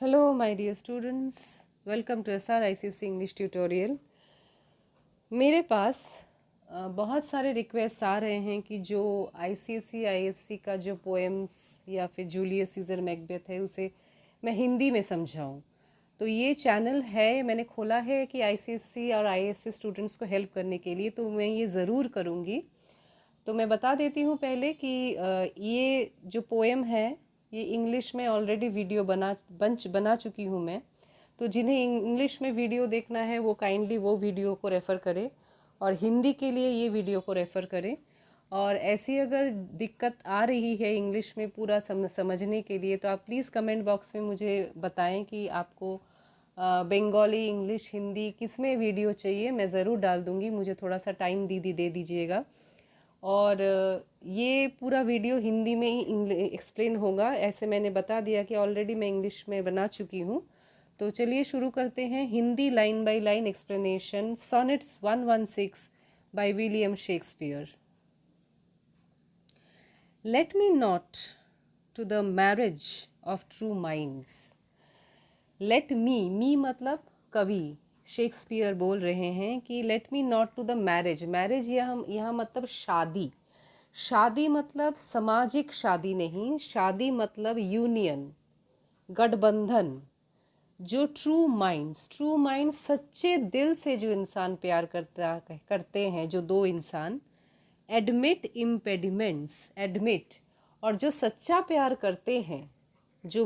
Hello, my dear students. Welcome to SRICC English Tutorial. मेरे पास बहुत सारे रिक्वेस्ट आ रहे हैं कि जो ICSE ISC का जो पोएम्स या फिर जूलियस सीजर मैकबेथ है उसे मैं हिंदी में समझाऊं। तो ये चैनल है, मैंने खोला है कि ICSE और ISC स्टूडेंट्स को हेल्प करने के लिए, तो मैं ये ज़रूर करूँगी। तो मैं बता देती हूँ पहले कि ये जो पोएम है ये इंग्लिश में ऑलरेडी वीडियो बना चुकी हूँ मैं। तो जिन्हें इंग्लिश में वीडियो देखना है वो काइंडली वो वीडियो को रेफ़र करें और हिंदी के लिए ये वीडियो को रेफ़र करें। और ऐसी अगर दिक्कत आ रही है इंग्लिश में पूरा समझने के लिए तो आप प्लीज़ कमेंट बॉक्स में मुझे बताएं कि आपको बंगाली, इंग्लिश, हिंदी किस में वीडियो चाहिए। मैं ज़रूर डाल दूँगी, मुझे थोड़ा सा टाइम दीदी दे दीजिएगा। और ये पूरा वीडियो हिंदी में ही एक्सप्लेन होगा, ऐसे मैंने बता दिया कि ऑलरेडी मैं इंग्लिश में बना चुकी हूँ। तो चलिए शुरू करते हैं। Hindi line by line explanation, sonnets 116 by William Shakespeare. Let me not to the marriage of true minds. Let me मतलब कवि शेक्सपियर बोल रहे हैं कि let me not to the marriage. Marriage यहाँ मतलब शादी। शादी मतलब सामाजिक शादी नहीं, शादी मतलब यूनियन, गठबंधन। जो ट्रू माइंड सच्चे दिल से जो इंसान प्यार करते हैं, जो दो इंसान एडमिट इम्पेडिमेंट्स, एडमिट, और जो सच्चा प्यार करते हैं, जो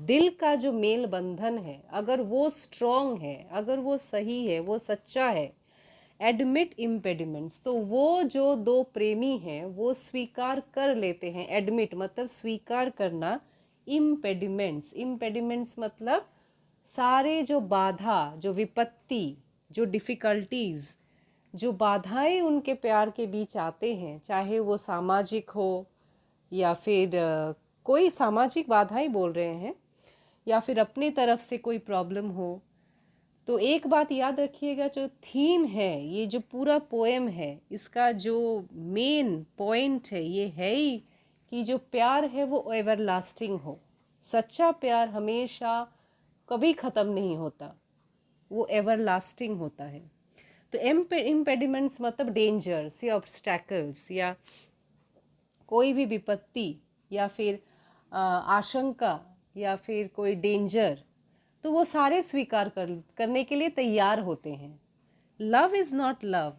दिल का जो मेल बंधन है, अगर वो स्ट्रॉन्ग है, अगर वो सही है, वो सच्चा है, एडमिट इम्पेडिमेंट्स, तो वो जो दो प्रेमी हैं वो स्वीकार कर लेते हैं। एडमिट मतलब स्वीकार करना, इम्पेडिमेंट्स, इम्पेडिमेंट्स मतलब सारे जो बाधा, जो विपत्ति, जो डिफ़िकल्टीज़, जो बाधाएं उनके प्यार के बीच आते हैं, चाहे वो सामाजिक हो या फिर कोई सामाजिक बाधाएं बोल रहे हैं, या फिर अपनी तरफ से कोई प्रॉब्लम हो। तो एक बात याद रखिएगा, जो थीम है, ये जो पूरा पोएम है, इसका जो मेन पॉइंट है ये है ही कि जो प्यार है वो एवरलास्टिंग हो। सच्चा प्यार हमेशा कभी ख़त्म नहीं होता, वो एवरलास्टिंग होता है। तो इम्पेडिमेंट्स मतलब डेंजर्स या ऑब्स्टैकल्स या कोई भी विपत्ति या फिर आशंका या फिर कोई डेंजर, तो वो सारे स्वीकार करने के लिए तैयार होते हैं। लव इज़ नॉट लव,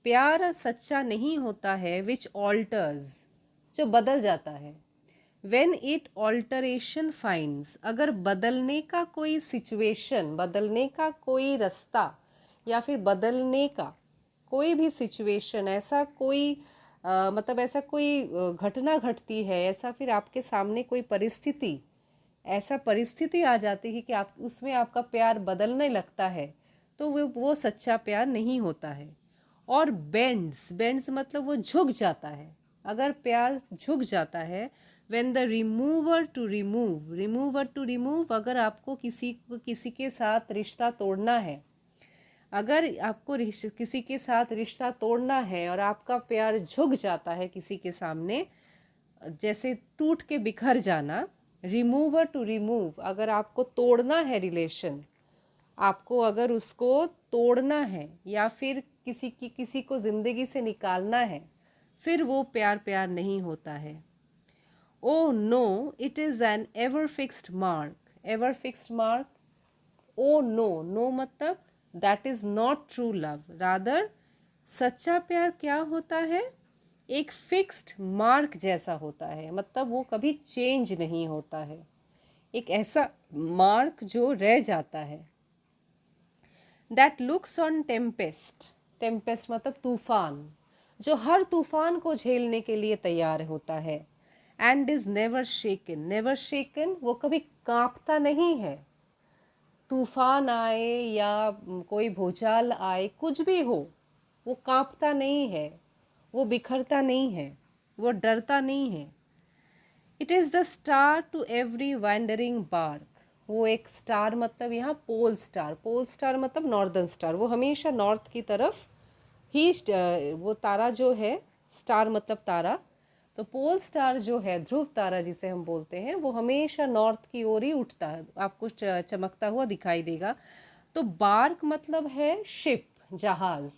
प्यार सच्चा नहीं होता है, विच ऑल्टर्स, जो बदल जाता है। वेन इट ऑल्टरेशन फाइंड्स, अगर बदलने का कोई सिचुएशन, बदलने का कोई रास्ता या फिर बदलने का कोई भी सिचुएशन, ऐसा कोई मतलब ऐसा कोई घटना घटती है, ऐसा फिर आपके सामने कोई परिस्थिति, ऐसा परिस्थिति आ जाती है कि आप उसमें आपका प्यार बदलने लगता है, तो वो सच्चा प्यार नहीं होता है। और बेंड्स मतलब वो झुक जाता है। अगर प्यार झुक जाता है, when the remover to remove, अगर आपको किसी के साथ रिश्ता तोड़ना है, अगर आपको किसी के साथ रिश्ता तोड़ना है और आपका प्यार झुक जाता है किसी के सामने, जैसे टूट के बिखर जाना, रिमूवर टू रिमूव, अगर आपको तोड़ना है रिलेशन, आपको अगर उसको तोड़ना है या फिर किसी को ज़िंदगी से निकालना है, फिर वो प्यार नहीं होता है। O no it is an ever fixed mark, ever fixed mark. O no मतलब that is not true love, rather सच्चा प्यार क्या होता है, एक फिक्स्ड मार्क जैसा होता है, मतलब वो कभी चेंज नहीं होता है, एक ऐसा मार्क जो रह जाता है। That looks on Tempest, Tempest मतलब तूफान, जो हर तूफान को झेलने के लिए तैयार होता है। And is never shaken, never shaken वो कभी कांपता नहीं है। तूफान आए या कोई भूचाल आए, कुछ भी हो, वो कांपता नहीं है, वो बिखरता नहीं है, वो डरता नहीं है। It is the star to every wandering bark, वो एक स्टार मतलब यहाँ पोल स्टार, पोल स्टार मतलब नॉर्दर्न स्टार, वो हमेशा नॉर्थ की तरफ ही वो तारा जो है, स्टार मतलब तारा, तो पोल स्टार जो है, ध्रुव तारा जिसे हम बोलते हैं, वो हमेशा नॉर्थ की ओर ही उठता है, आपको चमकता हुआ दिखाई देगा। तो बार्क मतलब है शिप, जहाज।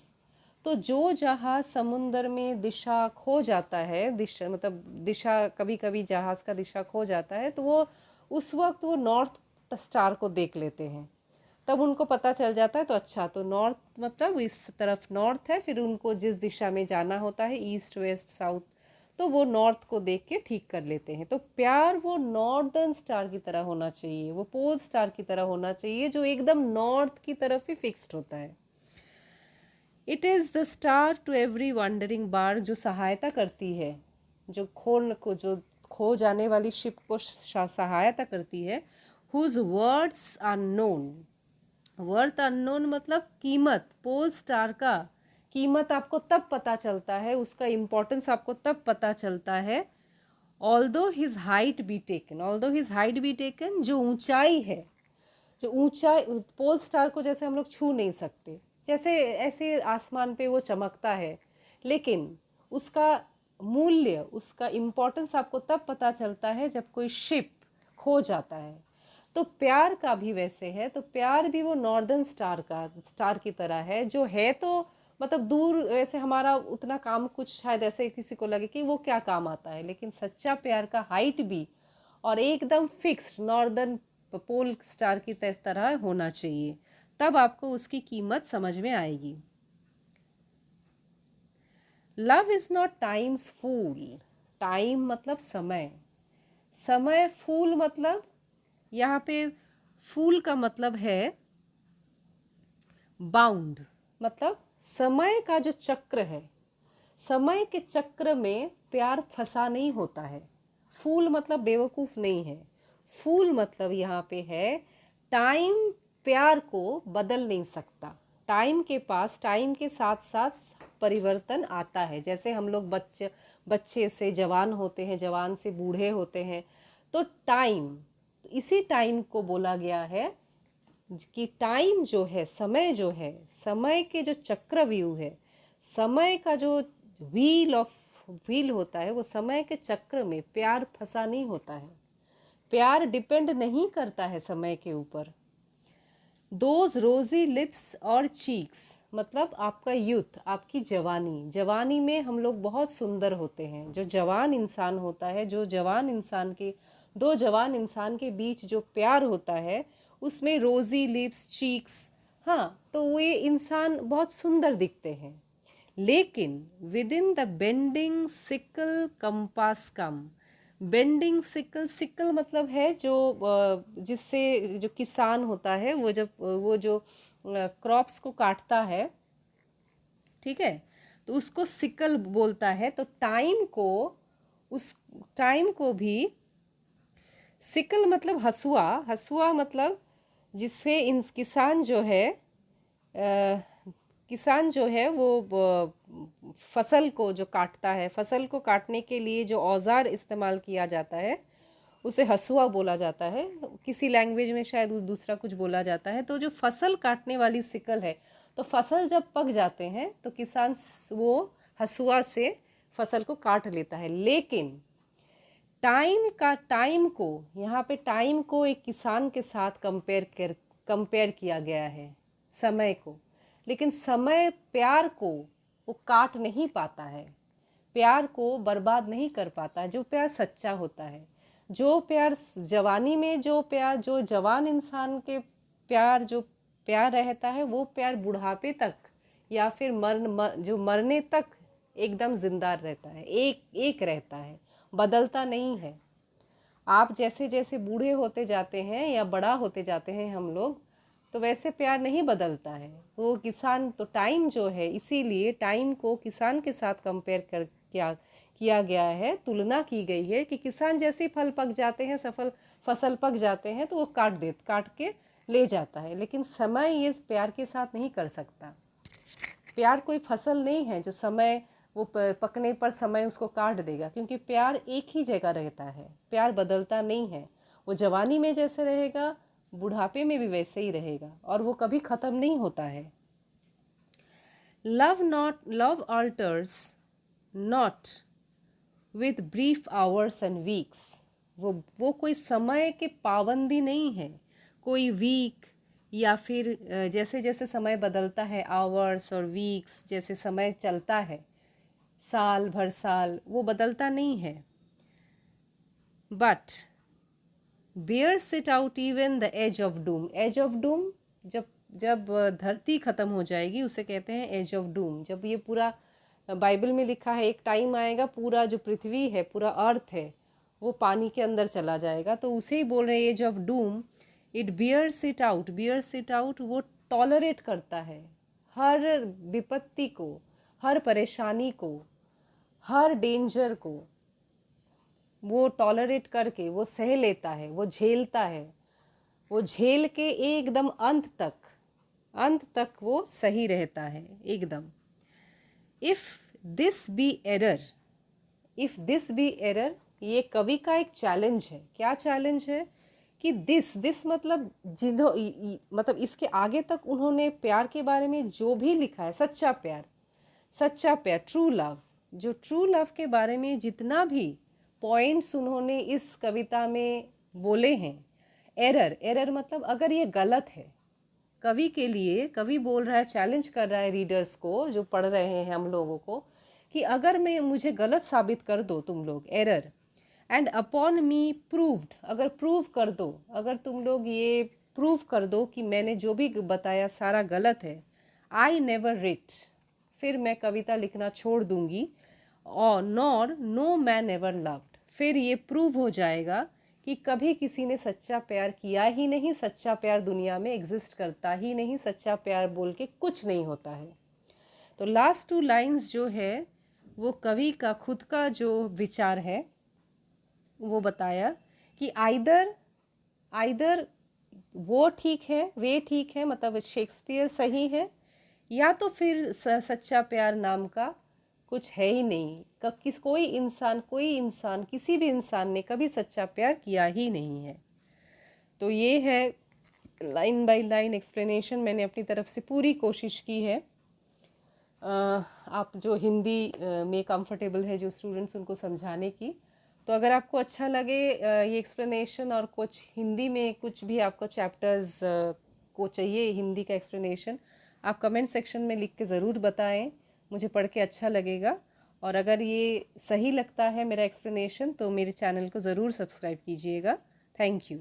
तो जो जहाज समुंदर में दिशा खो जाता है, दिशा मतलब दिशा, कभी कभी जहाज का दिशा खो जाता है, तो वो उस वक्त वो नॉर्थ स्टार को देख लेते हैं, तब उनको पता चल जाता है। तो अच्छा, तो नॉर्थ मतलब इस तरफ नॉर्थ है, फिर उनको जिस दिशा में जाना होता है, ईस्ट वेस्ट साउथ, तो वो नॉर्थ को देख के ठीक कर लेते हैं। तो प्यार वो नॉर्दर्न स्टार की तरह होना चाहिए, वो पोल स्टार की तरह होना चाहिए, जो एकदम नॉर्थ की तरफ ही फिक्स्ड होता है। It is the star to every wandering bark, जो सहायता करती है, जो खो जाने वाली शिप को सहायता करती है। Whose words are known, worth unknown मतलब कीमत, पोल स्टार का कीमत आपको तब पता चलता है, उसका इम्पोर्टेंस आपको तब पता चलता है। Although his height be taken, although his height be taken, जो ऊंचाई है, जो ऊंचाई, पोल स्टार को जैसे हम लोग छू नहीं सकते, जैसे ऐसे आसमान पे वो चमकता है, लेकिन उसका मूल्य, उसका इम्पोर्टेंस आपको तब पता चलता है जब कोई शिप खो जाता है। तो प्यार का भी वैसे है, तो प्यार भी वो नॉर्दर्न स्टार की तरह है, जो है तो मतलब दूर, वैसे हमारा उतना काम कुछ शायद ऐसे किसी को लगे कि वो क्या काम आता है, लेकिन सच्चा प्यार का हाइट भी और एकदम फिक्स्ड नॉर्दर्न पोल स्टार की तरह होना चाहिए, तब आपको उसकी कीमत समझ में आएगी। Love is not time's fool, time मतलब समय, समय, फूल मतलब यहाँ पे फूल का मतलब है बाउंड, मतलब समय का जो चक्र है, समय के चक्र में प्यार फंसा नहीं होता है। फूल मतलब बेवकूफ़ नहीं है, फूल मतलब यहाँ पे है टाइम प्यार को बदल नहीं सकता, टाइम के पास टाइम के साथ साथ परिवर्तन आता है। जैसे हम लोग बच्चे से जवान होते हैं, जवान से बूढ़े होते हैं, तो टाइम, इसी टाइम को बोला गया है कि टाइम जो है, समय जो है, समय के जो चक्रव्यूह है, समय का जो व्हील होता है, वो समय के चक्र में प्यार फंसा नहीं होता है, प्यार डिपेंड नहीं करता है समय के ऊपर। दोज रोजी लिप्स और चीक्स मतलब आपका यूथ, आपकी जवानी, जवानी में हम लोग बहुत सुंदर होते हैं। जो जवान इंसान होता है, जो जवान इंसान के, दो जवान इंसान के बीच जो प्यार होता है, उसमें रोजी लिप्स, चीक्स, हाँ, तो वे इंसान बहुत सुंदर दिखते हैं। लेकिन with in the bending sickle compass come, bending sickle, sickle मतलब है जो जिससे जो किसान होता है, वो जब वो जो क्रॉप्स को काटता है, ठीक है, तो उसको सिकल बोलता है। तो टाइम को, उस टाइम को भी सिकल मतलब हसुआ, हसुआ मतलब जिससे इन किसान जो है, किसान जो है वो फसल को जो काटता है, फसल को काटने के लिए जो औजार इस्तेमाल किया जाता है, उसे हसुआ बोला जाता है। किसी लैंग्वेज में शायद दूसरा कुछ बोला जाता है। तो जो फसल काटने वाली सिकल है, तो फसल जब पक जाते हैं तो किसान वो हसुआ से फसल को काट लेता है। लेकिन टाइम को, यहाँ पे टाइम को एक किसान के साथ कंपेयर किया गया है, समय को। लेकिन समय प्यार को वो काट नहीं पाता है, प्यार को बर्बाद नहीं कर पाता, जो प्यार सच्चा होता है, जो प्यार जवानी में, जो प्यार जो जवान इंसान के प्यार, जो प्यार रहता है, वो प्यार बुढ़ापे तक या फिर जो मरने तक एकदम जिंदा रहता है, एक रहता है, बदलता नहीं है। आप जैसे जैसे बूढ़े होते जाते हैं या बड़ा होते जाते हैं हम लोग, तो वैसे प्यार नहीं बदलता है। वो किसान, तो टाइम जो है, इसीलिए टाइम को किसान के साथ कंपेयर कर किया गया है, तुलना की गई है कि किसान जैसे फल पक जाते हैं, फसल पक जाते हैं, तो वो काट के ले जाता है। लेकिन समय ये प्यार के साथ नहीं कर सकता। प्यार कोई फसल नहीं है जो समय, वो पकने पर समय उसको काट देगा, क्योंकि प्यार एक ही जगह रहता है, प्यार बदलता नहीं है। वो जवानी में जैसे रहेगा, बुढ़ापे में भी वैसे ही रहेगा, और वो कभी ख़त्म नहीं होता है। Love altars not with brief hours and weeks. वो कोई समय के पाबंदी नहीं है, कोई वीक या फिर जैसे जैसे समय बदलता है, आवर्स और वीक्स जैसे समय चलता है, साल भर साल वो बदलता नहीं है. But bears it out even the edge of doom. edge of doom जब जब धरती ख़त्म हो जाएगी उसे कहते हैं एज ऑफ डूम. जब ये पूरा बाइबल में लिखा है एक टाइम आएगा पूरा जो पृथ्वी है, पूरा अर्थ है, वो पानी के अंदर चला जाएगा, तो उसे ही बोल रहे हैं edge of doom. It bears it out. Bears it out वो टॉलरेट करता है हर विपत्ति को, हर परेशानी को, हर डेंजर को. वो टॉलरेट करके वो सह लेता है, वो झेलता है, वो झेल के एकदम अंत तक वो सही रहता है एकदम. If this be error, if this be error, ये कवि का एक चैलेंज है. क्या चैलेंज है कि दिस मतलब मतलब इसके आगे तक उन्होंने प्यार के बारे में जो भी लिखा है, सच्चा प्यार, ट्रू लव, जो ट्रू लव के बारे में जितना भी पॉइंट्स उन्होंने इस कविता में बोले हैं, एरर मतलब अगर ये गलत है, कवि के लिए, कवि बोल रहा है, चैलेंज कर रहा है रीडर्स को जो पढ़ रहे हैं हम लोगों को, कि अगर मुझे गलत साबित कर दो तुम लोग, error, and upon me proved, अगर प्रूव कर दो, अगर तुम लोग ये प्रूव कर दो कि मैंने जो भी बताया सारा गलत है, आई नेवर रिट, फिर मैं कविता लिखना छोड़ दूंगी. और nor no man ever loved, फिर ये प्रूव हो जाएगा कि कभी किसी ने सच्चा प्यार किया ही नहीं, सच्चा प्यार दुनिया में एग्जिस्ट करता ही नहीं, सच्चा प्यार बोल के कुछ नहीं होता है. तो लास्ट 2 लाइंस जो है वो कवि का खुद का जो विचार है वो बताया कि आइदर वो ठीक है, वे ठीक है, मतलब शेक्सपियर सही है, या तो फिर सच्चा प्यार नाम का कुछ है ही नहीं. कोई इंसान किसी भी इंसान ने कभी सच्चा प्यार किया ही नहीं है. तो ये है लाइन बाय लाइन एक्सप्लेनेशन, मैंने अपनी तरफ से पूरी कोशिश की है. आप जो हिंदी में कंफर्टेबल है जो स्टूडेंट्स, उनको समझाने की. तो अगर आपको अच्छा लगे ये एक्सप्लेनेशन और कुछ हिंदी में कुछ भी आपको चैप्टर्स को चाहिए हिंदी का एक्सप्लेनेशन, आप कमेंट सेक्शन में लिख के ज़रूर बताएं, मुझे पढ़ के अच्छा लगेगा. और अगर ये सही लगता है मेरा एक्सप्लेनेशन तो मेरे चैनल को ज़रूर सब्सक्राइब कीजिएगा. Thank you.